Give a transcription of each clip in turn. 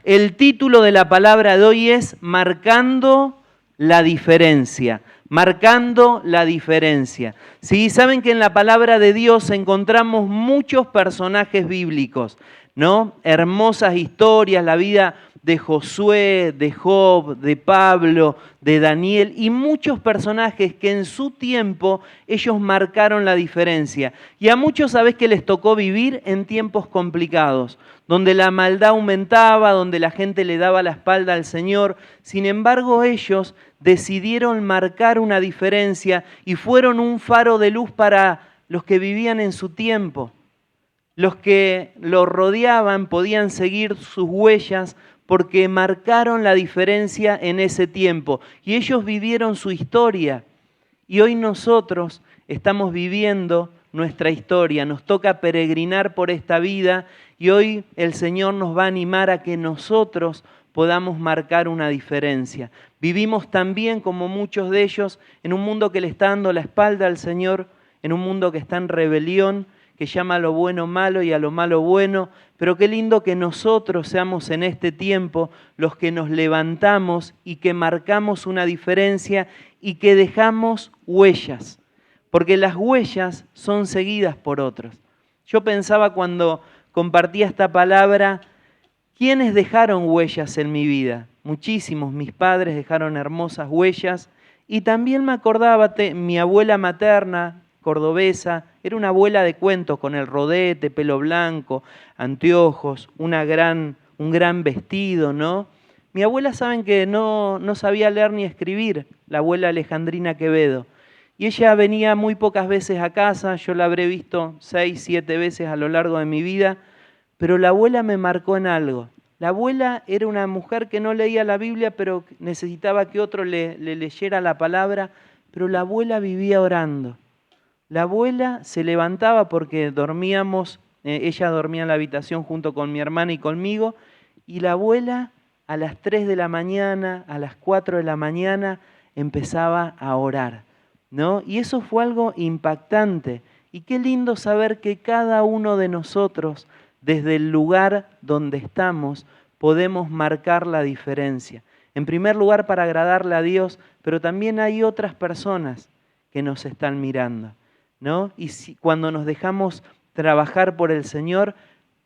El título de la palabra de hoy es Marcando la diferencia. Marcando la diferencia. ¿Sí? Saben que en la palabra de Dios encontramos muchos personajes bíblicos, ¿no? Hermosas historias, la vida de Josué, de Job, de Pablo, de Daniel y muchos personajes que en su tiempo ellos marcaron la diferencia. Y a muchos, ¿sabés que les tocó vivir en tiempos complicados? Donde la maldad aumentaba, donde la gente le daba la espalda al Señor. Sin embargo, ellos decidieron marcar una diferencia y fueron un faro de luz para los que vivían en su tiempo. Los que los rodeaban podían seguir sus huellas porque marcaron la diferencia en ese tiempo. Y ellos vivieron su historia. Y hoy nosotros estamos viviendo nuestra historia. Nos toca peregrinar por esta vida y hoy el Señor nos va a animar a que nosotros podamos marcar una diferencia. Vivimos también, como muchos de ellos, en un mundo que le está dando la espalda al Señor, en un mundo que está en rebelión, que llama a lo bueno malo y a lo malo bueno, pero qué lindo que nosotros seamos en este tiempo los que nos levantamos y que marcamos una diferencia y que dejamos huellas, porque las huellas son seguidas por otros. Yo pensaba cuando compartía esta palabra, ¿quiénes dejaron huellas en mi vida? Muchísimos, mis padres dejaron hermosas huellas y también me acordaba, mi abuela materna, cordobesa, era una abuela de cuentos con el rodete, pelo blanco, anteojos, un gran vestido, ¿no? Mi abuela, saben que no sabía leer ni escribir, la abuela Alejandrina Quevedo. Y ella venía muy pocas veces a casa, yo la habré visto 6, 7 veces a lo largo de mi vida, pero la abuela me marcó en algo. La abuela era una mujer que no leía la Biblia, pero necesitaba que otro le leyera la palabra, pero la abuela vivía orando. La abuela se levantaba porque dormíamos, ella dormía en la habitación junto con mi hermana y conmigo, y la abuela a las 3 de la mañana, a las 4 de la mañana, empezaba a orar, ¿no? Y eso fue algo impactante. Y qué lindo saber que cada uno de nosotros, desde el lugar donde estamos, podemos marcar la diferencia. En primer lugar, para agradarle a Dios, pero también hay otras personas que nos están mirando, ¿no? Y cuando nos dejamos trabajar por el Señor,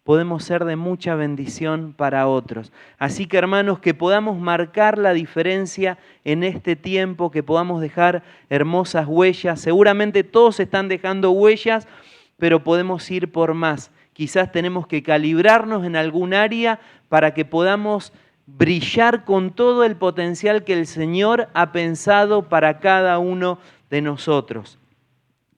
podemos ser de mucha bendición para otros. Así que, hermanos, que podamos marcar la diferencia en este tiempo, que podamos dejar hermosas huellas. Seguramente todos están dejando huellas, pero podemos ir por más. Quizás tenemos que calibrarnos en algún área para que podamos brillar con todo el potencial que el Señor ha pensado para cada uno de nosotros.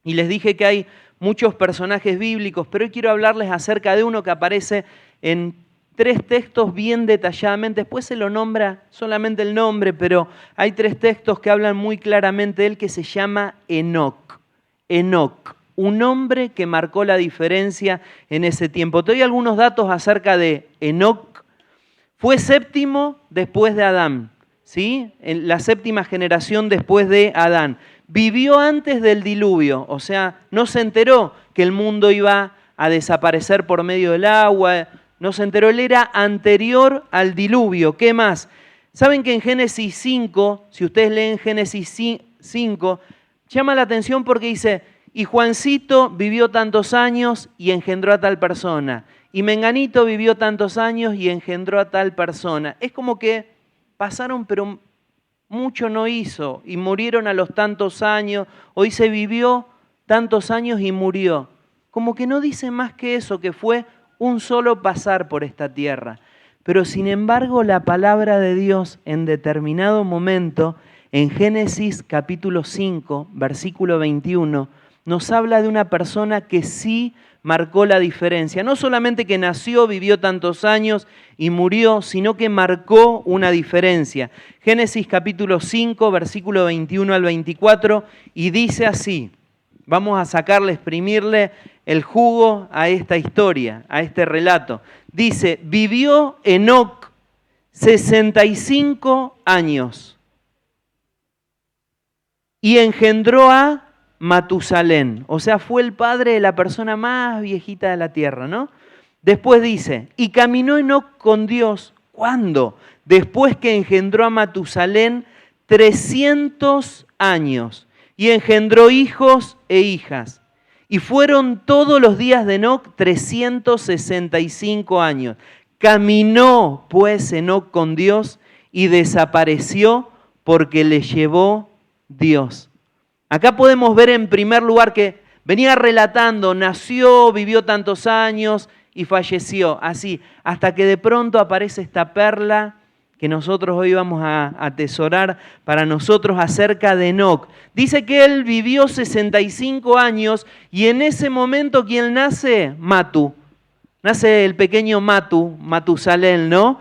Y les dije que hay muchos personajes bíblicos, pero hoy quiero hablarles acerca de uno que aparece en 3 textos bien detalladamente. Después se lo nombra solamente el nombre, pero hay 3 textos que hablan muy claramente de él, que se llama Enoc. Enoc, un hombre que marcó la diferencia en ese tiempo. Te doy algunos datos acerca de Enoc. Fue séptimo después de Adán, ¿sí? En la 7ª generación después de Adán. Vivió antes del diluvio, o sea, no se enteró que el mundo iba a desaparecer por medio del agua, no se enteró, él era anterior al diluvio. ¿Qué más? Saben que en Génesis 5, si ustedes leen Génesis 5, llama la atención porque dice, y Juancito vivió tantos años y engendró a tal persona, y Menganito vivió tantos años y engendró a tal persona. Es como que pasaron, pero mucho no hizo y murieron a los tantos años. Hoy se vivió tantos años y murió. Como que no dice más que eso, que fue un solo pasar por esta tierra. Pero sin embargo la palabra de Dios en determinado momento, en Génesis capítulo 5, versículo 21, nos habla de una persona que sí marcó la diferencia. No solamente que nació, vivió tantos años y murió, sino que marcó una diferencia. Génesis capítulo 5, versículo 21 al 24, y dice así, vamos a sacarle, exprimirle el jugo a esta historia, a este relato. Dice, vivió Enoc 65 años y engendró a Matusalén, o sea, fue el padre de la persona más viejita de la tierra, ¿no? Después dice, y caminó Enoc con Dios ¿Cuándo? Después que engendró a Matusalén 300 años y engendró hijos e hijas. Y fueron todos los días de Enoc 365 años. Caminó pues Enoc con Dios y desapareció porque le llevó Dios. Acá podemos ver en primer lugar que venía relatando, nació, vivió tantos años y falleció. Así, hasta que de pronto aparece esta perla que nosotros hoy vamos a atesorar para nosotros acerca de Enoc. Dice que él vivió 65 años y en ese momento, ¿quién nace? Matu. Nace el pequeño Matusalén, ¿no?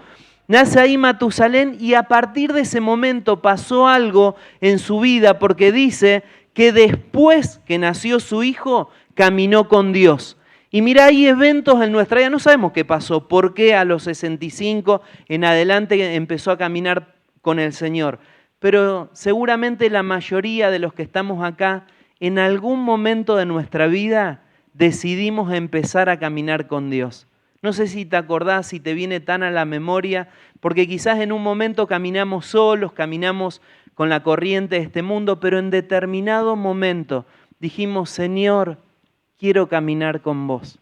Nace ahí Matusalén y a partir de ese momento pasó algo en su vida porque dice que después que nació su hijo, caminó con Dios. Y mira, hay eventos en nuestra vida, no sabemos qué pasó, por qué a los 65 en adelante empezó a caminar con el Señor. Pero seguramente la mayoría de los que estamos acá, en algún momento de nuestra vida, decidimos empezar a caminar con Dios. No sé si te acordás, si te viene tan a la memoria, porque quizás en un momento caminamos solos, caminamos con la corriente de este mundo, pero en determinado momento dijimos, Señor, quiero caminar con vos.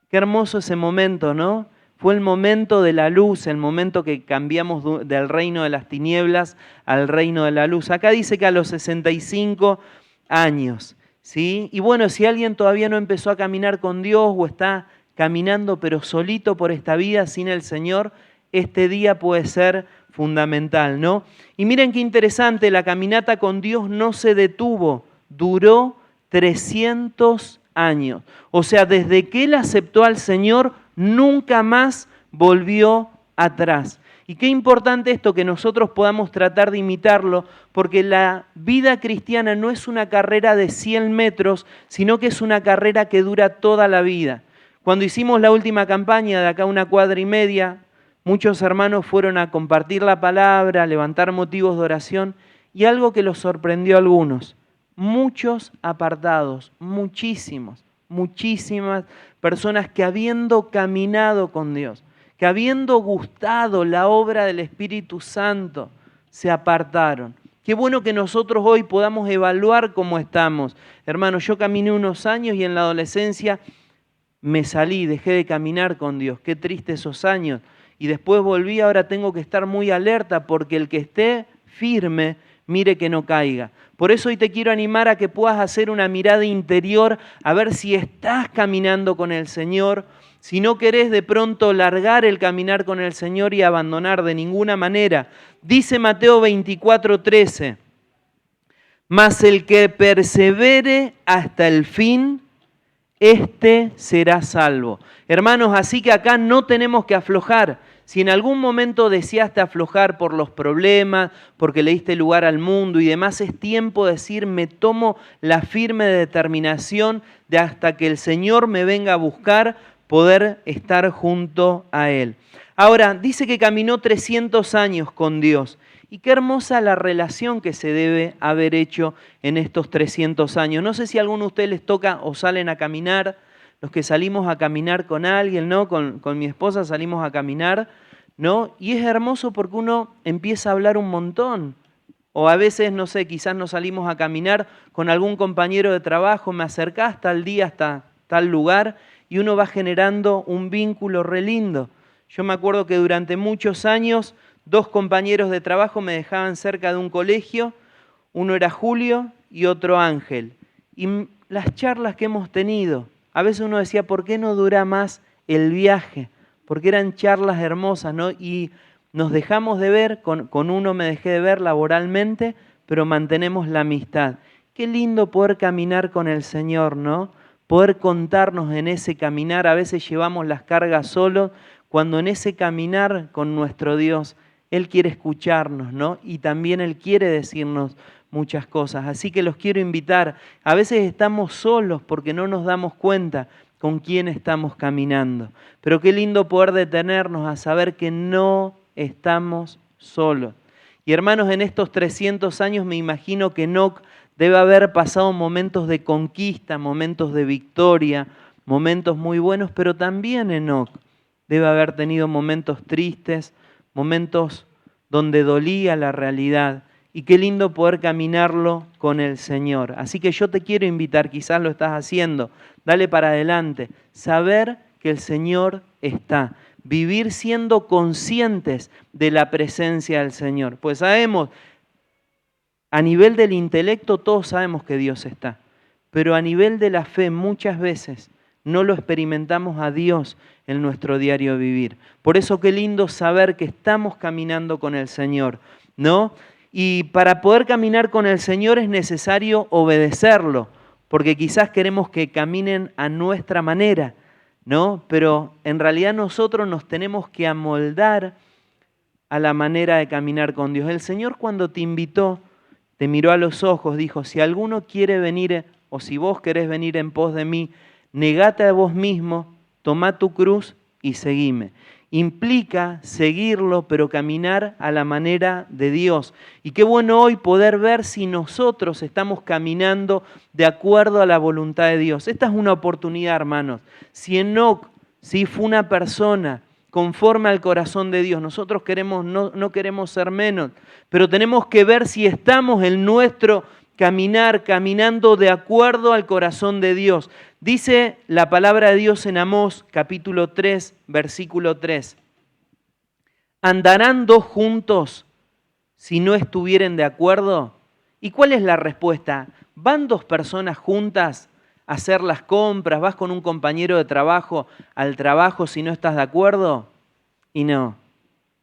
Qué hermoso ese momento, ¿no? Fue el momento de la luz, el momento que cambiamos del reino de las tinieblas al reino de la luz. Acá dice que a los 65 años, ¿sí? Y bueno, si alguien todavía no empezó a caminar con Dios o está caminando pero solito por esta vida sin el Señor, este día puede ser fundamental, ¿no? Y miren qué interesante, la caminata con Dios no se detuvo, duró 300 años. O sea, desde que él aceptó al Señor, nunca más volvió atrás. Y qué importante esto, que nosotros podamos tratar de imitarlo, porque la vida cristiana no es una carrera de 100 metros, sino que es una carrera que dura toda la vida. Cuando hicimos la última campaña de acá 1,5 cuadras, muchos hermanos fueron a compartir la palabra, a levantar motivos de oración, y algo que los sorprendió a algunos. Muchos apartados, muchísimas personas que habiendo caminado con Dios, que habiendo gustado la obra del Espíritu Santo, se apartaron. Qué bueno que nosotros hoy podamos evaluar cómo estamos. Hermanos, yo caminé unos años y en la adolescencia me salí, dejé de caminar con Dios. Qué triste esos años. Y después volví, ahora tengo que estar muy alerta porque el que esté firme, mire que no caiga. Por eso hoy te quiero animar a que puedas hacer una mirada interior a ver si estás caminando con el Señor, si no querés de pronto largar el caminar con el Señor y abandonar de ninguna manera. Dice Mateo 24:13, mas el que persevere hasta el fin, este será salvo. Hermanos, así que acá no tenemos que aflojar. Si en algún momento deseaste aflojar por los problemas, porque le diste lugar al mundo y demás, es tiempo de decir, me tomo la firme determinación de hasta que el Señor me venga a buscar, poder estar junto a Él. Ahora, dice que caminó 300 años con Dios. Y qué hermosa la relación que se debe haber hecho en estos 300 años. No sé si a alguno de ustedes les toca o salen a caminar, los que salimos a caminar con alguien, ¿no? Con mi esposa salimos a caminar, ¿no? Y es hermoso porque uno empieza a hablar un montón. O a veces, no sé, quizás nos salimos a caminar con algún compañero de trabajo, me acercás tal día hasta tal lugar y uno va generando un vínculo re lindo. Yo me acuerdo que durante muchos años 2 compañeros de trabajo me dejaban cerca de un colegio, uno era Julio y otro Ángel. Y las charlas que hemos tenido, a veces uno decía, ¿por qué no dura más el viaje? Porque eran charlas hermosas, ¿no? Y nos dejamos de ver, con uno me dejé de ver laboralmente, pero mantenemos la amistad. Qué lindo poder caminar con el Señor, ¿no? Poder contarnos en ese caminar, a veces llevamos las cargas solos, cuando en ese caminar con nuestro Dios, Él quiere escucharnos, ¿no? Y también Él quiere decirnos muchas cosas. Así que los quiero invitar. A veces estamos solos porque no nos damos cuenta con quién estamos caminando. Pero qué lindo poder detenernos a saber que no estamos solos. Y hermanos, en estos 300 años me imagino que Enoc debe haber pasado momentos de conquista, momentos de victoria, momentos muy buenos, pero también Enoc debe haber tenido momentos tristes, momentos donde dolía la realidad. Y qué lindo poder caminarlo con el Señor. Así que yo te quiero invitar, quizás lo estás haciendo, dale para adelante, saber que el Señor está, vivir siendo conscientes de la presencia del Señor. Pues sabemos, a nivel del intelecto todos sabemos que Dios está, pero a nivel de la fe muchas veces no lo experimentamos a Dios en nuestro diario vivir. Por eso qué lindo saber que estamos caminando con el Señor, ¿no? Y para poder caminar con el Señor es necesario obedecerlo, porque quizás queremos que caminen a nuestra manera, ¿no? Pero en realidad nosotros nos tenemos que amoldar a la manera de caminar con Dios. El Señor cuando te invitó, te miró a los ojos, dijo, si alguno quiere venir, o si vos querés venir en pos de mí, negate a vos mismo, toma tu cruz y seguime. Implica seguirlo, pero caminar a la manera de Dios. Y qué bueno hoy poder ver si nosotros estamos caminando de acuerdo a la voluntad de Dios. Esta es una oportunidad, hermanos. Si Enoc fue una persona conforme al corazón de Dios, nosotros no queremos ser menos, pero tenemos que ver si estamos en nuestro caminar, caminando de acuerdo al corazón de Dios. Dice la palabra de Dios en Amós, capítulo 3, versículo 3. ¿Andarán dos juntos si no estuvieren de acuerdo? ¿Y cuál es la respuesta? ¿Van dos personas juntas a hacer las compras? ¿Vas con un compañero de trabajo al trabajo si no estás de acuerdo? Y no,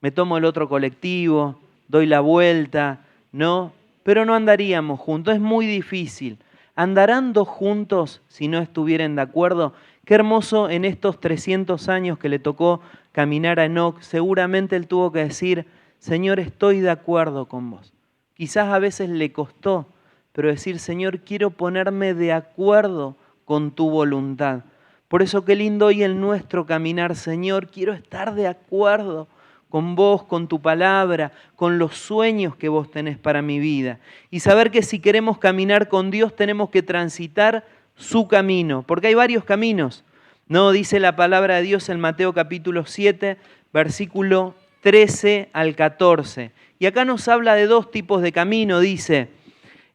me tomo el otro colectivo, doy la vuelta, no, pero no andaríamos juntos, es muy difícil. ¿Andarán dos juntos si no estuvieran de acuerdo? Qué hermoso en estos 300 años que le tocó caminar a Enoc, seguramente él tuvo que decir, Señor, estoy de acuerdo con vos. Quizás a veces le costó, pero decir, Señor, quiero ponerme de acuerdo con tu voluntad. Por eso qué lindo hoy el nuestro caminar, Señor, quiero estar de acuerdo con vos, con tu palabra, con los sueños que vos tenés para mi vida. Y saber que si queremos caminar con Dios tenemos que transitar su camino, porque hay varios caminos. No, dice la palabra de Dios en Mateo capítulo 7, versículo 13 al 14. Y acá nos habla de dos tipos de camino, dice,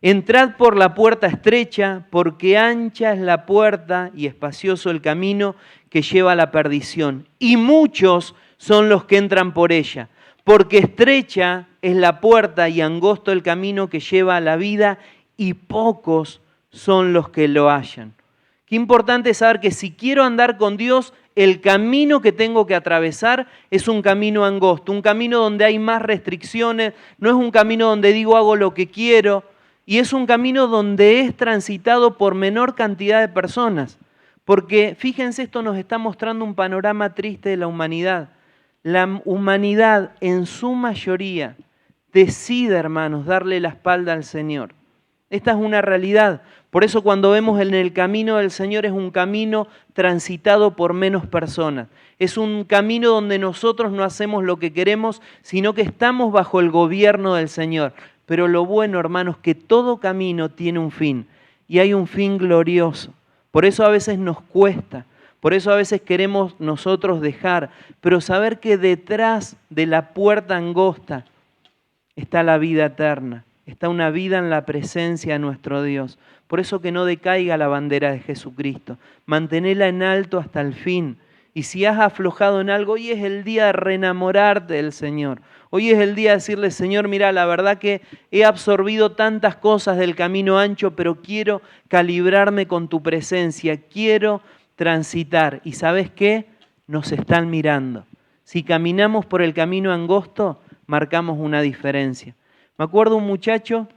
entrad por la puerta estrecha, porque ancha es la puerta y espacioso el camino que lleva a la perdición. Y muchos son los que entran por ella, porque estrecha es la puerta y angosto el camino que lleva a la vida, y pocos son los que lo hallan. Qué importante es saber que si quiero andar con Dios, el camino que tengo que atravesar es un camino angosto, un camino donde hay más restricciones, no es un camino donde digo hago lo que quiero, y es un camino donde es transitado por menor cantidad de personas. Porque fíjense, esto nos está mostrando un panorama triste de la humanidad. La humanidad en su mayoría decide, hermanos, darle la espalda al Señor. Esta es una realidad. Por eso cuando vemos en el camino del Señor es un camino transitado por menos personas. Es un camino donde nosotros no hacemos lo que queremos, sino que estamos bajo el gobierno del Señor. Pero lo bueno, hermanos, que todo camino tiene un fin. Y hay un fin glorioso. Por eso a veces nos cuesta. Por eso a veces queremos nosotros dejar, pero saber que detrás de la puerta angosta está la vida eterna, está una vida en la presencia de nuestro Dios. Por eso que no decaiga la bandera de Jesucristo, mantenela en alto hasta el fin. Y si has aflojado en algo, hoy es el día de reenamorarte del Señor. Hoy es el día de decirle, Señor, mira, la verdad que he absorbido tantas cosas del camino ancho, pero quiero calibrarme con tu presencia, quiero transitar. ¿Y sabes qué? Nos están mirando. Si caminamos por el camino angosto, marcamos una diferencia. Me acuerdo un muchacho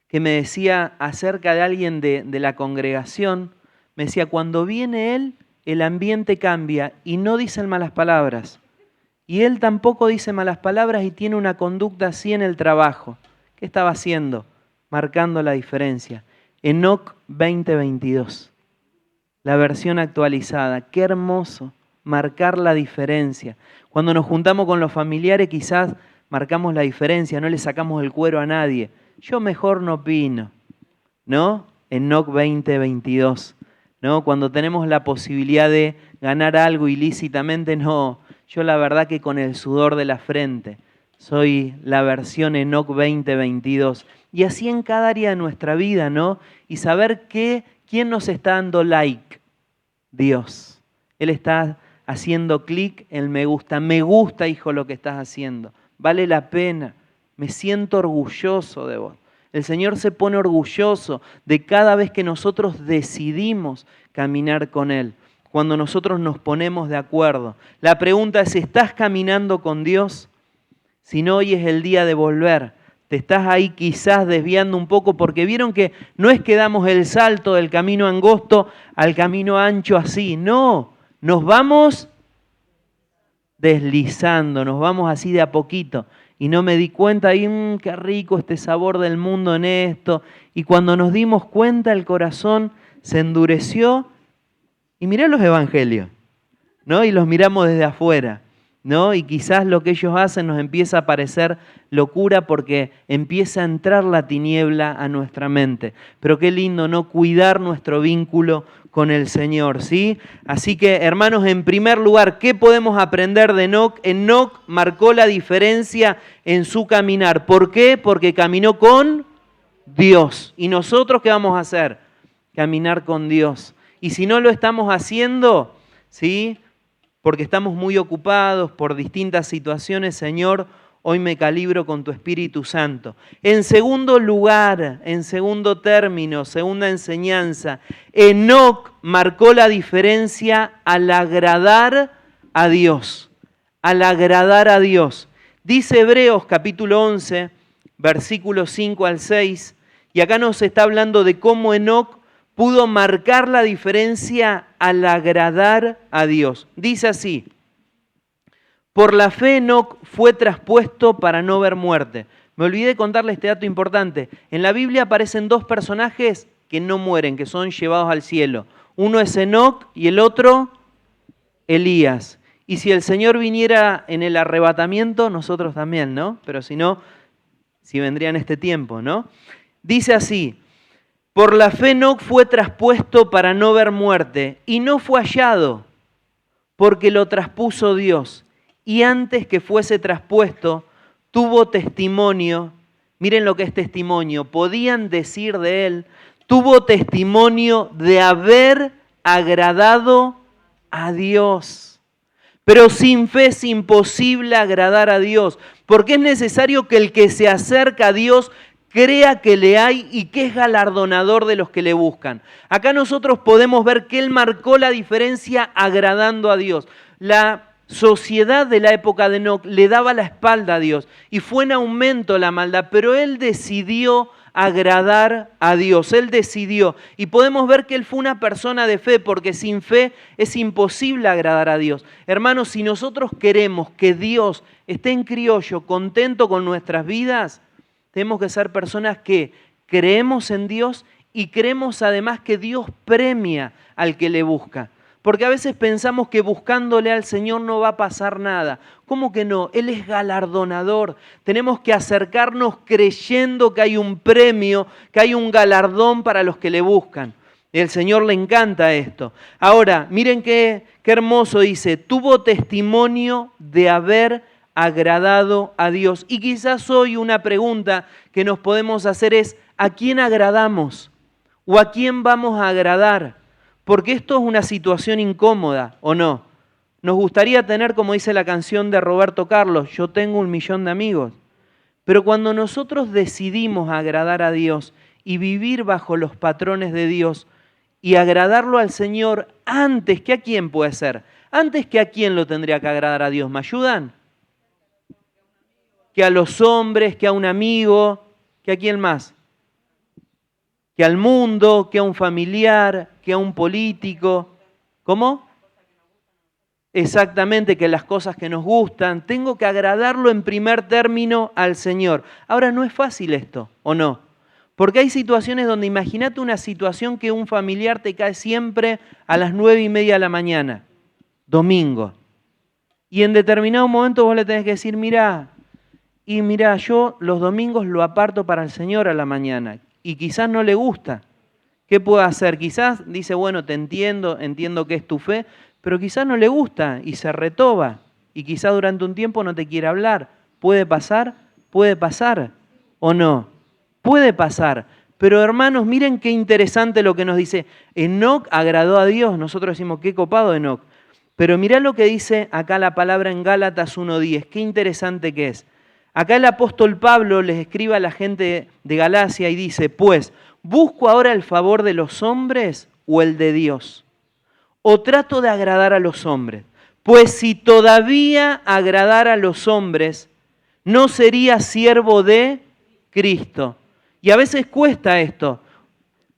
que me decía acerca de alguien de la congregación, me decía, cuando viene él, el ambiente cambia y no dicen malas palabras. Y él tampoco dice malas palabras y tiene una conducta así en el trabajo. ¿Qué estaba haciendo? Marcando la diferencia. Enoc 2022. La versión actualizada. Qué hermoso marcar la diferencia. Cuando nos juntamos con los familiares quizás marcamos la diferencia, no le sacamos el cuero a nadie. Yo mejor no opino, ¿no? Enoc 2022, ¿no? Cuando tenemos la posibilidad de ganar algo ilícitamente, no. Yo la verdad que con el sudor de la frente, soy la versión Enoc 2022. Y así en cada área de nuestra vida, ¿no? Y saber quién nos está dando like. Dios. Él está haciendo clic en me gusta. Me gusta, hijo, lo que estás haciendo. Vale la pena. Me siento orgulloso de vos. El Señor se pone orgulloso de cada vez que nosotros decidimos caminar con Él. Cuando nosotros nos ponemos de acuerdo. La pregunta es, ¿estás caminando con Dios? Si no, hoy es el día de volver. Te estás ahí quizás desviando un poco porque vieron que no es que damos el salto del camino angosto al camino ancho así. No, nos vamos deslizando, nos vamos así de a poquito. Y no me di cuenta, y qué rico este sabor del mundo en esto. Y cuando nos dimos cuenta, el corazón se endureció. Y mirá los evangelios, ¿no? Y los miramos desde afuera, ¿no? Y quizás lo que ellos hacen nos empieza a parecer locura porque empieza a entrar la tiniebla a nuestra mente. Pero qué lindo, ¿no? Cuidar nuestro vínculo con el Señor, ¿sí? Así que, hermanos, en primer lugar, ¿qué podemos aprender de Enoc? Enoc marcó la diferencia en su caminar. ¿Por qué? Porque caminó con Dios. ¿Y nosotros qué vamos a hacer? Caminar con Dios. Y si no lo estamos haciendo, ¿sí? Porque estamos muy ocupados por distintas situaciones, Señor, hoy me calibro con tu Espíritu Santo. En segundo lugar, en segundo término, segunda enseñanza, Enoc marcó la diferencia al agradar a Dios. Al agradar a Dios. Dice Hebreos capítulo 11, versículos 5 al 6, y acá nos está hablando de cómo Enoc pudo marcar la diferencia al agradar a Dios. Dice así, por la fe Enoc fue traspuesto para no ver muerte. Me olvidé contarle este dato importante. En la Biblia aparecen dos personajes que no mueren, que son llevados al cielo. Uno es Enoc y el otro Elías. Y si el Señor viniera en el arrebatamiento, nosotros también, ¿no? Pero si no, si vendría en este tiempo, ¿no? Dice así, por la fe Enoc fue traspuesto para no ver muerte y no fue hallado porque lo traspuso Dios. Y antes que fuese traspuesto, tuvo testimonio. Miren lo que es testimonio. Podían decir de él, tuvo testimonio de haber agradado a Dios. Pero sin fe es imposible agradar a Dios, porque es necesario que el que se acerca a Dios crea que le hay y que es galardonador de los que le buscan. Acá nosotros podemos ver que él marcó la diferencia agradando a Dios. La sociedad de la época de Enoc le daba la espalda a Dios y fue en aumento la maldad, pero él decidió agradar a Dios, él decidió. Y podemos ver que él fue una persona de fe, porque sin fe es imposible agradar a Dios. Hermanos, si nosotros queremos que Dios esté en criollo, contento con nuestras vidas, tenemos que ser personas que creemos en Dios y creemos además que Dios premia al que le busca. Porque a veces pensamos que buscándole al Señor no va a pasar nada. ¿Cómo que no? Él es galardonador. Tenemos que acercarnos creyendo que hay un premio, que hay un galardón para los que le buscan. Y al Señor le encanta esto. Ahora, miren qué hermoso dice, tuvo testimonio de haber agradado a Dios. Y quizás hoy una pregunta que nos podemos hacer es, ¿a quién agradamos? ¿O a quién vamos a agradar? Porque esto es una situación incómoda, ¿o no? Nos gustaría tener, como dice la canción de Roberto Carlos, yo tengo 1.000.000 de amigos. Pero cuando nosotros decidimos agradar a Dios y vivir bajo los patrones de Dios y agradarlo al Señor antes que a quién puede ser, antes que a quién lo tendría que agradar a Dios, ¿me ayudan? Que a los hombres, que a un amigo, que a quién más, que al mundo, que a un familiar, que a un político. ¿Cómo? Exactamente, que las cosas que nos gustan. Tengo que agradarlo en primer término al Señor. Ahora, no es fácil esto, ¿o no? Porque hay situaciones donde imagínate una situación que un familiar te cae siempre a las 9:30 de la mañana, domingo. Y en determinado momento vos le tenés que decir, mirá, yo los domingos lo aparto para el Señor a la mañana. Y quizás no le gusta. ¿Qué puedo hacer? Quizás dice, bueno, te entiendo que es tu fe, pero quizás no le gusta y se retoba. y quizá durante un tiempo no te quiera hablar. ¿Puede pasar? ¿Puede pasar o no? Puede pasar. Pero hermanos, miren qué interesante lo que nos dice. Enoc agradó a Dios. Nosotros decimos, qué copado Enoc. Pero mirá lo que dice acá la palabra en Gálatas 1:10. Qué interesante que es. Acá el apóstol Pablo les escribe a la gente de Galacia y dice, pues, ¿busco ahora el favor de los hombres o el de Dios? ¿O trato de agradar a los hombres? Pues si todavía agradara a los hombres, no sería siervo de Cristo. Y a veces cuesta esto.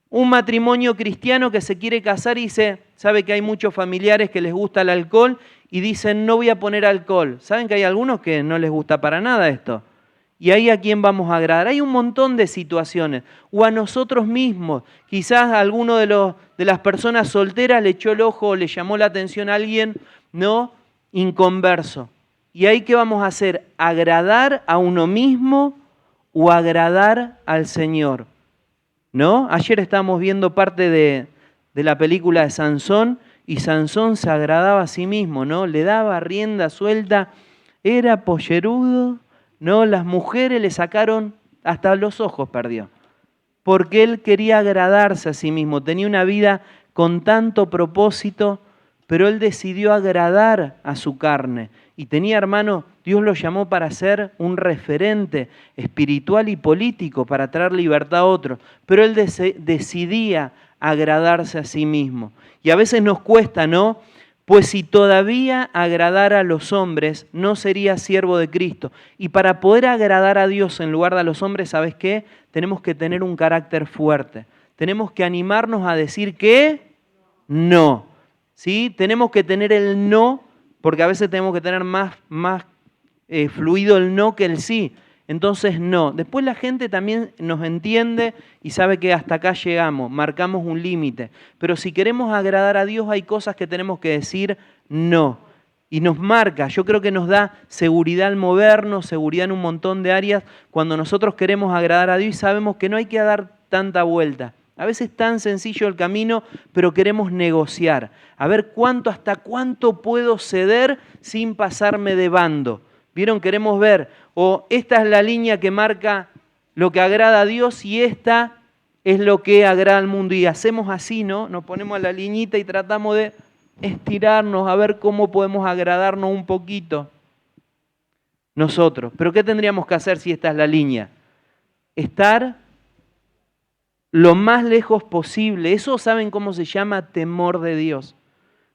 Un matrimonio cristiano que se quiere casar y dice, sabe que hay muchos familiares que les gusta el alcohol y dicen, no voy a poner alcohol. ¿Saben que hay algunos que no les gusta para nada esto? ¿Y ahí a quién vamos a agradar? Hay un montón de situaciones. O a nosotros mismos. Quizás a alguno de las personas solteras le echó el ojo o le llamó la atención a alguien, ¿no? Inconverso. ¿Y ahí qué vamos a hacer? ¿Agradar a uno mismo o agradar al Señor? ¿No? Ayer estábamos viendo parte de la película de Sansón y Sansón se agradaba a sí mismo, ¿no? Le daba rienda suelta, era pollerudo, ¿no? Las mujeres le sacaron, hasta los ojos perdió, porque él quería agradarse a sí mismo, tenía una vida con tanto propósito, pero él decidió agradar a su carne. Y tenía, hermano, Dios lo llamó para ser un referente espiritual y político, para traer libertad a otros. Pero él decidía agradarse a sí mismo. Y a veces nos cuesta, ¿no? Pues si todavía agradara a los hombres, no sería siervo de Cristo. Y para poder agradar a Dios en lugar de a los hombres, ¿sabes qué? Tenemos que tener un carácter fuerte. Tenemos que animarnos a decir que no. ¿Sí? Tenemos que tener el no, porque a veces tenemos que tener más fluido el no que el sí. Entonces no. Después la gente también nos entiende y sabe que hasta acá llegamos, marcamos un límite. Pero si queremos agradar a Dios hay cosas que tenemos que decir no. Y nos marca, yo creo que nos da seguridad al movernos, seguridad en un montón de áreas, cuando nosotros queremos agradar a Dios y sabemos que no hay que dar tanta vuelta. A veces es tan sencillo el camino, pero queremos negociar. A ver hasta cuánto puedo ceder sin pasarme de bando. ¿Vieron? Queremos ver, o esta es la línea que marca lo que agrada a Dios y esta es lo que agrada al mundo. Y hacemos así, ¿no? Nos ponemos a la liñita y tratamos de estirarnos a ver cómo podemos agradarnos un poquito nosotros. Pero ¿qué tendríamos que hacer si esta es la línea? Estar lo más lejos posible. Eso, ¿saben cómo se llama? Temor de Dios.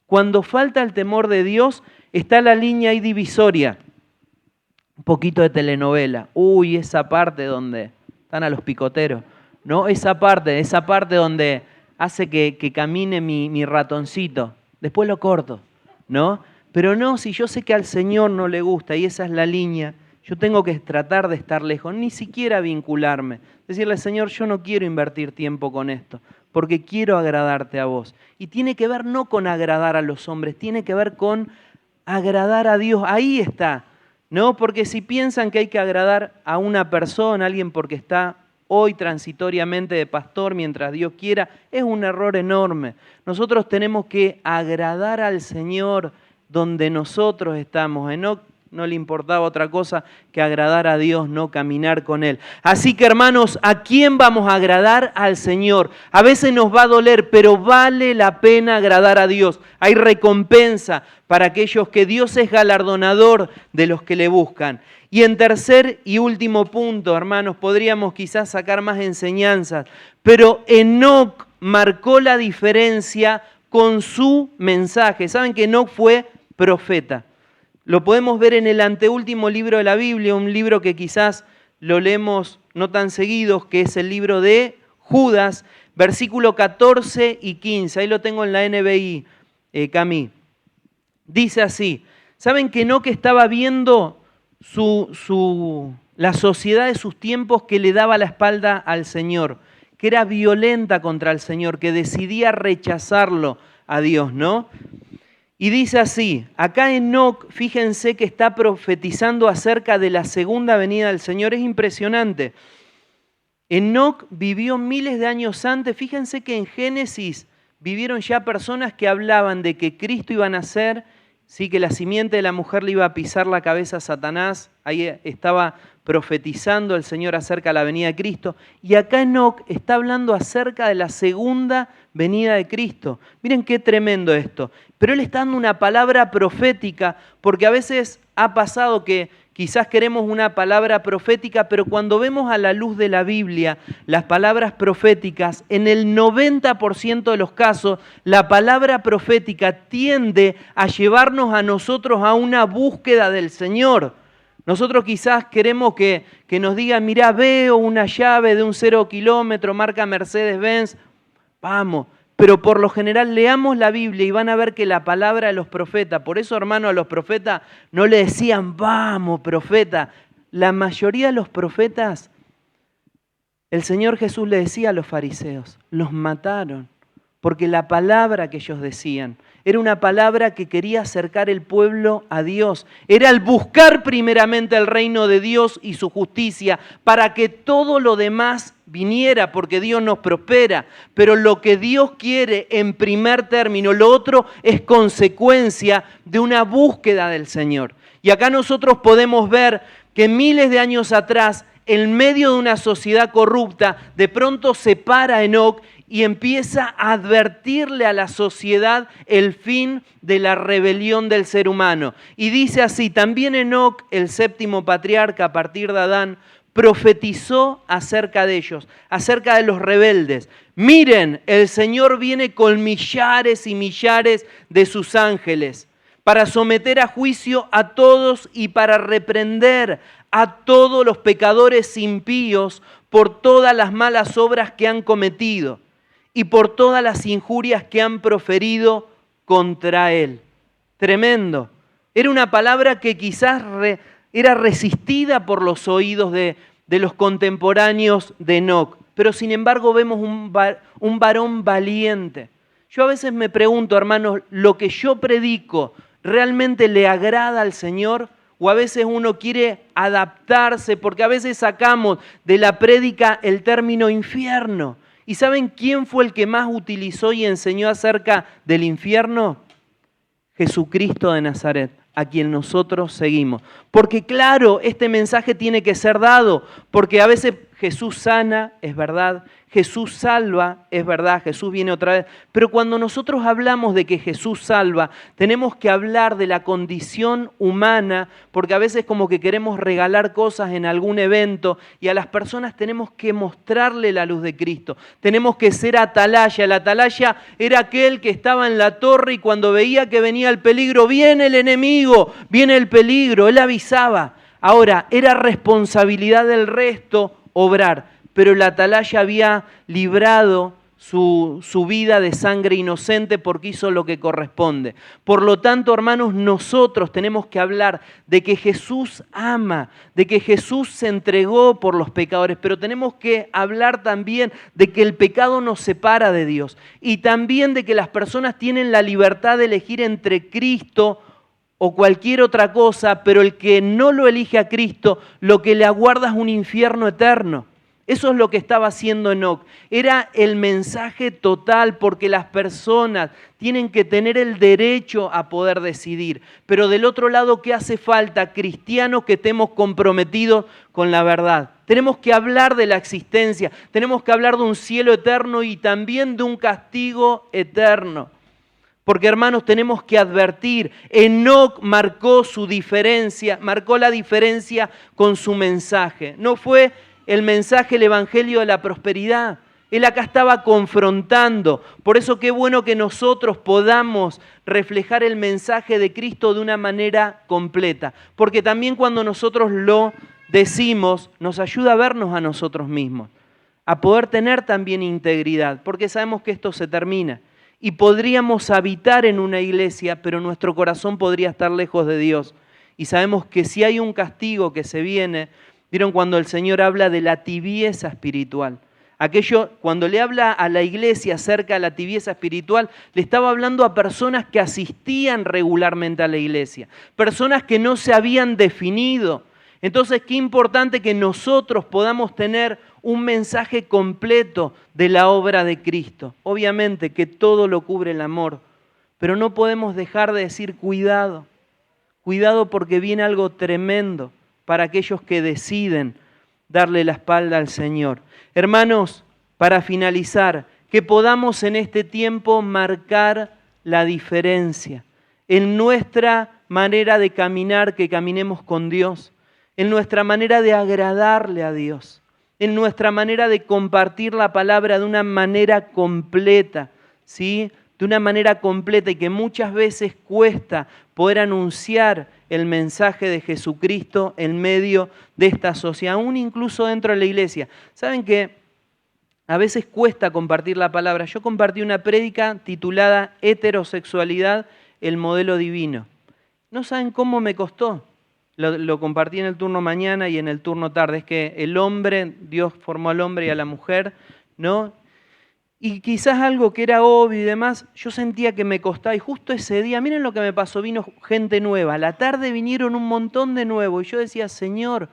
Cuando falta el temor de Dios, está la línea ahí divisoria. Un poquito de telenovela. Uy, esa parte donde están a los picoteros. ¿No? Esa parte donde hace que camine mi ratoncito. Después lo corto, ¿no? Pero no, si yo sé que al Señor no le gusta y esa es la línea, yo tengo que tratar de estar lejos, ni siquiera vincularme. Decirle, Señor, yo no quiero invertir tiempo con esto, porque quiero agradarte a vos. Y tiene que ver no con agradar a los hombres, tiene que ver con agradar a Dios. Ahí está, ¿no? Porque si piensan que hay que agradar a una persona, a alguien porque está hoy transitoriamente de pastor mientras Dios quiera, es un error enorme. Nosotros tenemos que agradar al Señor donde nosotros estamos. Enoc no le importaba otra cosa que agradar a Dios, no caminar con Él. Así que hermanos, ¿a quién vamos a agradar? Al Señor. A veces nos va a doler, pero vale la pena agradar a Dios. Hay recompensa para aquellos que Dios es galardonador de los que le buscan. Y en tercer y último punto, hermanos, podríamos quizás sacar más enseñanzas, pero Enoc marcó la diferencia con su mensaje. ¿Saben que Enoc fue profeta? Lo podemos ver en el anteúltimo libro de la Biblia, un libro que quizás lo leemos no tan seguidos, que es el libro de Judas, versículo 14 y 15. Ahí lo tengo en la NBI, Camí. Dice así, ¿saben que Enoc estaba viendo la sociedad de sus tiempos que le daba la espalda al Señor, que era violenta contra el Señor, que decidía rechazarlo a Dios, ¿no? Y dice así, acá Enoc, fíjense que está profetizando acerca de la segunda venida del Señor, es impresionante. Enoc vivió miles de años antes, fíjense que en Génesis vivieron ya personas que hablaban de que Cristo iba a nacer sí, que la simiente de la mujer le iba a pisar la cabeza a Satanás. Ahí estaba profetizando el Señor acerca de la venida de Cristo. Y acá Enoc está hablando acerca de la segunda venida de Cristo. Miren qué tremendo esto. Pero él está dando una palabra profética, porque a veces ha pasado que quizás queremos una palabra profética, pero cuando vemos a la luz de la Biblia las palabras proféticas, en el 90% de los casos, la palabra profética tiende a llevarnos a nosotros a una búsqueda del Señor. Nosotros quizás queremos que nos digan, mirá, veo una llave de un 0 kilómetro, marca Mercedes-Benz, vamos. Pero por lo general leamos la Biblia y van a ver que la palabra de los profetas, por eso hermano, a los profetas no le decían, vamos profeta. La mayoría de los profetas, el Señor Jesús le decía a los fariseos, los mataron, porque la palabra que ellos decían era una palabra que quería acercar el pueblo a Dios. Era el buscar primeramente el reino de Dios y su justicia para que todo lo demás viniera, porque Dios nos prospera. Pero lo que Dios quiere en primer término, lo otro es consecuencia de una búsqueda del Señor. Y acá nosotros podemos ver que miles de años atrás, en medio de una sociedad corrupta, de pronto se para Enoc y empieza a advertirle a la sociedad el fin de la rebelión del ser humano. Y dice así, también Enoc, el séptimo patriarca a partir de Adán, profetizó acerca de ellos, acerca de los rebeldes. Miren, el Señor viene con millares y millares de sus ángeles para someter a juicio a todos y para reprender a todos los pecadores impíos por todas las malas obras que han cometido y por todas las injurias que han proferido contra Él. Tremendo. Era una palabra que quizás era resistida por los oídos de los contemporáneos de Enoc, pero sin embargo vemos un varón valiente. Yo a veces me pregunto, hermanos, ¿lo que yo predico realmente le agrada al Señor? O a veces uno quiere adaptarse, porque a veces sacamos de la prédica el término infierno. ¿Y saben quién fue el que más utilizó y enseñó acerca del infierno? Jesucristo de Nazaret, a quien nosotros seguimos. Porque claro, este mensaje tiene que ser dado, porque a veces Jesús sana, es verdad, Jesús salva, es verdad, Jesús viene otra vez, pero cuando nosotros hablamos de que Jesús salva, tenemos que hablar de la condición humana, porque a veces como que queremos regalar cosas en algún evento y a las personas tenemos que mostrarle la luz de Cristo, tenemos que ser atalaya. El atalaya era aquel que estaba en la torre y cuando veía que venía el peligro, viene el enemigo, viene el peligro, él avisaba. Ahora, era responsabilidad del resto obrar, pero el atalaya había librado su vida de sangre inocente porque hizo lo que corresponde. Por lo tanto, hermanos, nosotros tenemos que hablar de que Jesús ama, de que Jesús se entregó por los pecadores, pero tenemos que hablar también de que el pecado nos separa de Dios y también de que las personas tienen la libertad de elegir entre Cristo o cualquier otra cosa, pero el que no lo elige a Cristo, lo que le aguarda es un infierno eterno. Eso es lo que estaba haciendo Enoc. Era el mensaje total porque las personas tienen que tener el derecho a poder decidir. Pero del otro lado, ¿qué hace falta? Cristianos que estemos comprometidos con la verdad. Tenemos que hablar de la existencia, tenemos que hablar de un cielo eterno y también de un castigo eterno. Porque hermanos, tenemos que advertir, Enoc marcó su diferencia, marcó la diferencia con su mensaje. No fue el mensaje, el evangelio de la prosperidad. Él acá estaba confrontando. Por eso qué bueno que nosotros podamos reflejar el mensaje de Cristo de una manera completa. Porque también cuando nosotros lo decimos, nos ayuda a vernos a nosotros mismos. A poder tener también integridad. Porque sabemos que esto se termina. Y podríamos habitar en una iglesia, pero nuestro corazón podría estar lejos de Dios. Y sabemos que si hay un castigo que se viene, ¿vieron cuando el Señor habla de la tibieza espiritual? Aquello, cuando le habla a la iglesia acerca de la tibieza espiritual, le estaba hablando a personas que asistían regularmente a la iglesia, personas que no se habían definido. Entonces, qué importante que nosotros podamos tener un mensaje completo de la obra de Cristo. Obviamente que todo lo cubre el amor, Pero no podemos dejar de decir cuidado. Cuidado porque viene algo tremendo para aquellos que deciden darle la espalda al Señor. Hermanos, para finalizar, que podamos en este tiempo marcar la diferencia en nuestra manera de caminar, que caminemos con Dios, en nuestra manera de agradarle a Dios, en nuestra manera de compartir la palabra de una manera completa, ¿sí? De una manera completa, y que muchas veces cuesta poder anunciar el mensaje de Jesucristo en medio de esta sociedad, aún incluso dentro de la iglesia. ¿Saben que a veces cuesta compartir la palabra? Yo compartí una prédica titulada Heterosexualidad, el modelo divino. No saben cómo me costó. Lo compartí en el turno mañana y en el turno tarde. Es que el hombre, Dios formó al hombre y a la mujer, ¿no? Y quizás algo que era obvio y demás, yo sentía que me costaba. Y justo ese día, miren lo que me pasó, vino gente nueva. A la tarde vinieron un montón de nuevos. Y yo decía, Señor,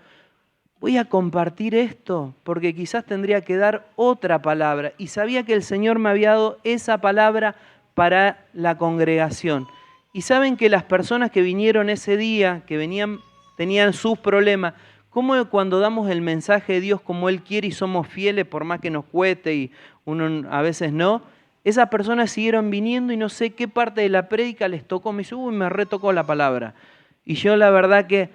voy a compartir esto porque quizás tendría que dar otra palabra. Y sabía que el Señor me había dado esa palabra para la congregación. Y saben que las personas que vinieron ese día, que venían, tenían sus problemas, cómo cuando damos el mensaje de Dios como Él quiere y somos fieles, por más que nos cueste y uno a veces no, esas personas siguieron viniendo y no sé qué parte de la prédica les tocó. Me dice, me retocó la palabra. Y yo la verdad que,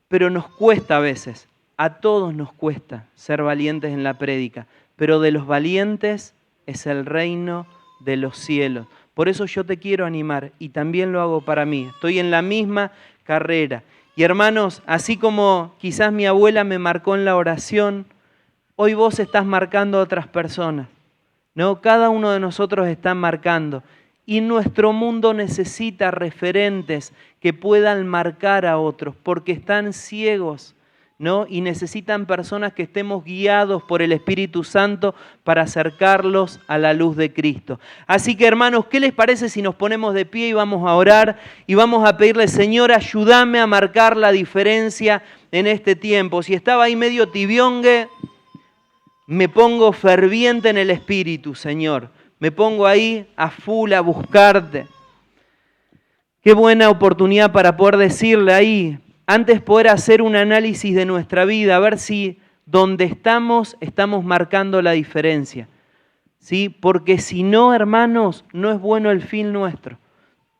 pero nos cuesta a veces, a todos nos cuesta ser valientes en la prédica, pero de los valientes es el reino de los cielos. Por eso yo te quiero animar y también lo hago para mí. Estoy en la misma carrera. Y hermanos, así como quizás mi abuela me marcó en la oración, hoy vos estás marcando a otras personas, ¿no? Cada uno de nosotros está marcando. Y nuestro mundo necesita referentes que puedan marcar a otros, porque están ciegos, ¿no? Y necesitan personas que estemos guiados por el Espíritu Santo para acercarlos a la luz de Cristo. Así que hermanos, ¿qué les parece si nos ponemos de pie y vamos a orar y vamos a pedirle, Señor, ayúdame a marcar la diferencia en este tiempo? Si estaba ahí medio tibiongue, me pongo ferviente en el Espíritu, Señor. Me pongo ahí a full a buscarte. Qué buena oportunidad para poder decirle ahí, antes poder hacer un análisis de nuestra vida, a ver si donde estamos marcando la diferencia, ¿sí? Porque si no, hermanos, no es bueno el fin nuestro.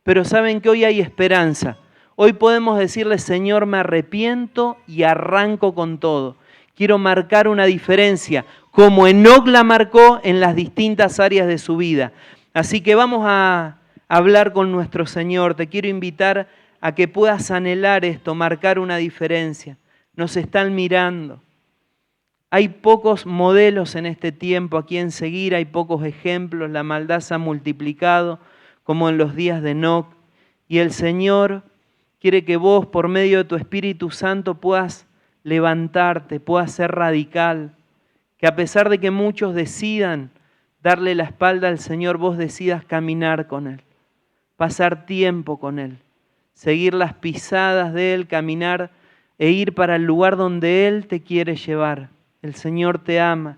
Pero saben que hoy hay esperanza. Hoy podemos decirle, Señor, me arrepiento y arranco con todo. Quiero marcar una diferencia, como Enoc la marcó en las distintas áreas de su vida. Así que vamos a hablar con nuestro Señor. Te quiero invitar a que puedas anhelar esto, marcar una diferencia. Nos están mirando. Hay pocos modelos en este tiempo a quien seguir, hay pocos ejemplos. La maldad se ha multiplicado como en los días de Enoc. Y el Señor quiere que vos, por medio de tu Espíritu Santo, puedas levantarte, puedas ser radical. Que a pesar de que muchos decidan darle la espalda al Señor, vos decidas caminar con Él, pasar tiempo con Él, seguir las pisadas de Él, caminar e ir para el lugar donde Él te quiere llevar. El Señor te ama.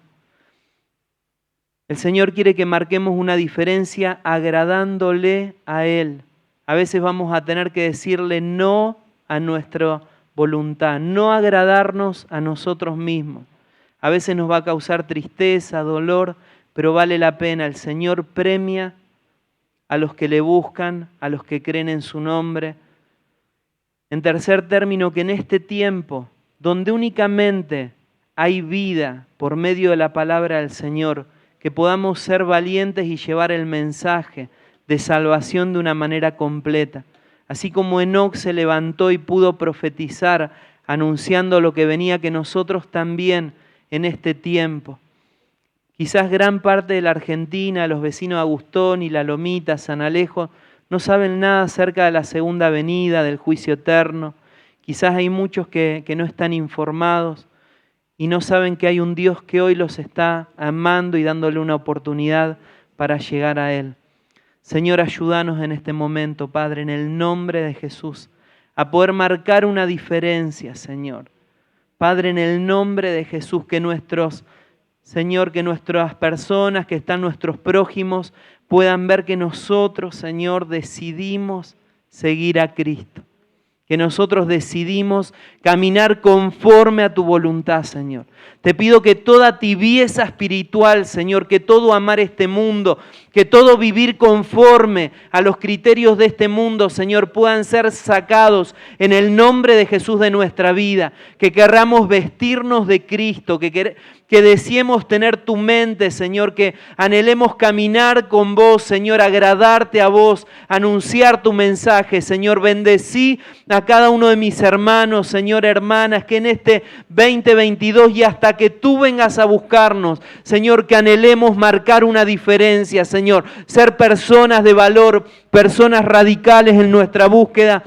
El Señor quiere que marquemos una diferencia agradándole a Él. A veces vamos a tener que decirle no a nuestra voluntad, no agradarnos a nosotros mismos. A veces nos va a causar tristeza, dolor, pero vale la pena. El Señor premia a los que le buscan, a los que creen en su nombre. En tercer término, que en este tiempo, donde únicamente hay vida por medio de la palabra del Señor, que podamos ser valientes y llevar el mensaje de salvación de una manera completa. Así como Enoc se levantó y pudo profetizar anunciando lo que venía, que nosotros también en este tiempo. Quizás gran parte de la Argentina, los vecinos de Agustón y La Lomita, San Alejo, no saben nada acerca de la segunda venida, del juicio eterno. Quizás hay muchos que no están informados y no saben que hay un Dios que hoy los está amando y dándole una oportunidad para llegar a Él. Señor, ayúdanos en este momento, Padre, en el nombre de Jesús, a poder marcar una diferencia, Señor. Padre, en el nombre de Jesús, que nuestras personas, que están nuestros prójimos, puedan ver que nosotros, Señor, decidimos seguir a Cristo. Que nosotros decidimos caminar conforme a tu voluntad, Señor. Te pido que toda tibieza espiritual, Señor, que todo amar este mundo, que todo vivir conforme a los criterios de este mundo, Señor, puedan ser sacados en el nombre de Jesús de nuestra vida. Que querramos vestirnos de Cristo, que deseemos tener tu mente, Señor, que anhelemos caminar con vos, Señor, agradarte a vos, anunciar tu mensaje, Señor. Bendecí a cada uno de mis hermanos, Señor, hermanas, que en este 2022 y hasta que tú vengas a buscarnos, Señor, que anhelemos marcar una diferencia, Señor, ser personas de valor, personas radicales en nuestra búsqueda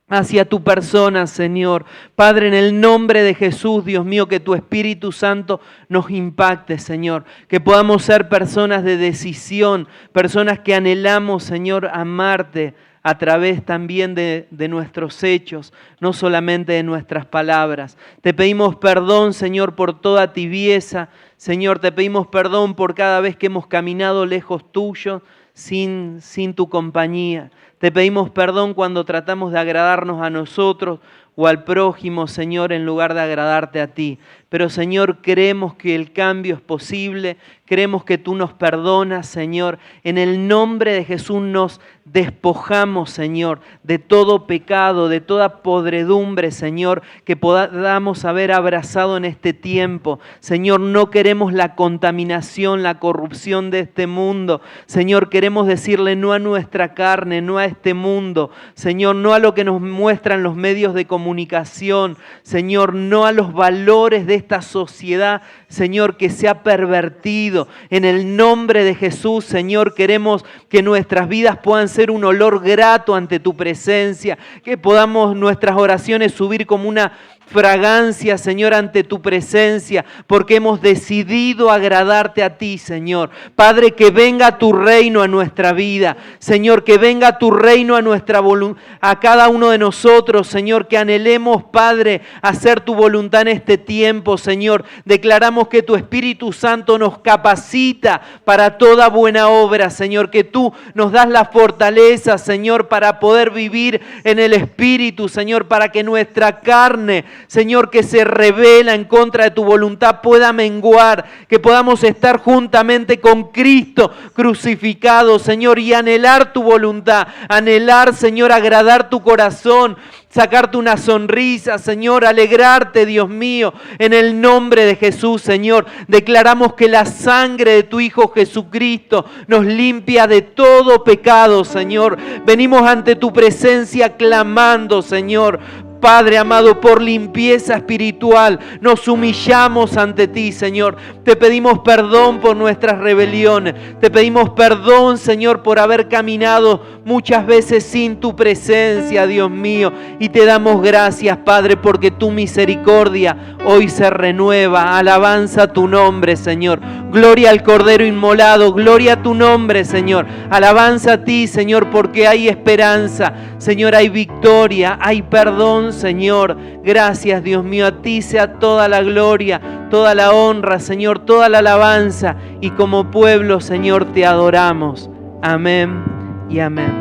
hacia tu persona, Señor. Padre, en el nombre de Jesús, Dios mío, que tu Espíritu Santo nos impacte, Señor. Que podamos ser personas de decisión, personas que anhelamos, Señor, amarte a través también de nuestros hechos, no solamente de nuestras palabras. Te pedimos perdón, Señor, por toda tibieza. Señor, te pedimos perdón por cada vez que hemos caminado lejos tuyo, sin tu compañía. Te pedimos perdón cuando tratamos de agradarnos a nosotros o al prójimo, Señor, en lugar de agradarte a ti. Pero, Señor, creemos que el cambio es posible, creemos que tú nos perdonas, Señor. En el nombre de Jesús nos despojamos, Señor, de todo pecado, de toda podredumbre, Señor, que podamos haber abrazado en este tiempo. Señor, no queremos la contaminación, la corrupción de este mundo. Señor, queremos decirle no a nuestra carne, no a este mundo. Señor, no a lo que nos muestran los medios de comunicación. Señor, no a los valores de esta sociedad, Señor, que se ha pervertido. En el nombre de Jesús, Señor, queremos que nuestras vidas puedan ser un olor grato ante tu presencia, que podamos nuestras oraciones subir como una fragancia, Señor, ante tu presencia, porque hemos decidido agradarte a ti, Señor. Padre, que venga tu reino a nuestra vida, Señor, que venga tu reino a nuestra voluntad, a cada uno de nosotros, Señor, que anhelemos, Padre, hacer tu voluntad en este tiempo, Señor. Declaramos que tu Espíritu Santo nos capacita para toda buena obra, Señor, que tú nos das la fortaleza, Señor, para poder vivir en el Espíritu, Señor, para que nuestra carne, Señor, que se revela en contra de tu voluntad, pueda menguar, que podamos estar juntamente con Cristo crucificado, Señor, y anhelar tu voluntad, anhelar, Señor, agradar tu corazón, sacarte una sonrisa, Señor, alegrarte, Dios mío, en el nombre de Jesús, Señor. Declaramos que la sangre de tu Hijo Jesucristo nos limpia de todo pecado, Señor. Venimos ante tu presencia clamando, Señor, Padre amado, por limpieza espiritual. Nos humillamos ante ti, Señor. Te pedimos perdón por nuestras rebeliones. Te pedimos perdón, Señor, por haber caminado muchas veces sin tu presencia, Dios mío. Y te damos gracias, Padre, porque tu misericordia hoy se renueva. Alabanza a tu nombre, Señor. Gloria al Cordero inmolado. Gloria a tu nombre, Señor. Alabanza a ti, Señor, porque hay esperanza. Señor, hay victoria, hay perdón, Señor. Gracias, Dios mío. A ti sea toda la gloria, toda la honra, Señor, toda la alabanza. Y como pueblo, Señor, te adoramos. Amén y amén.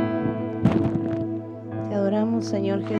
Te adoramos, Señor Jesús.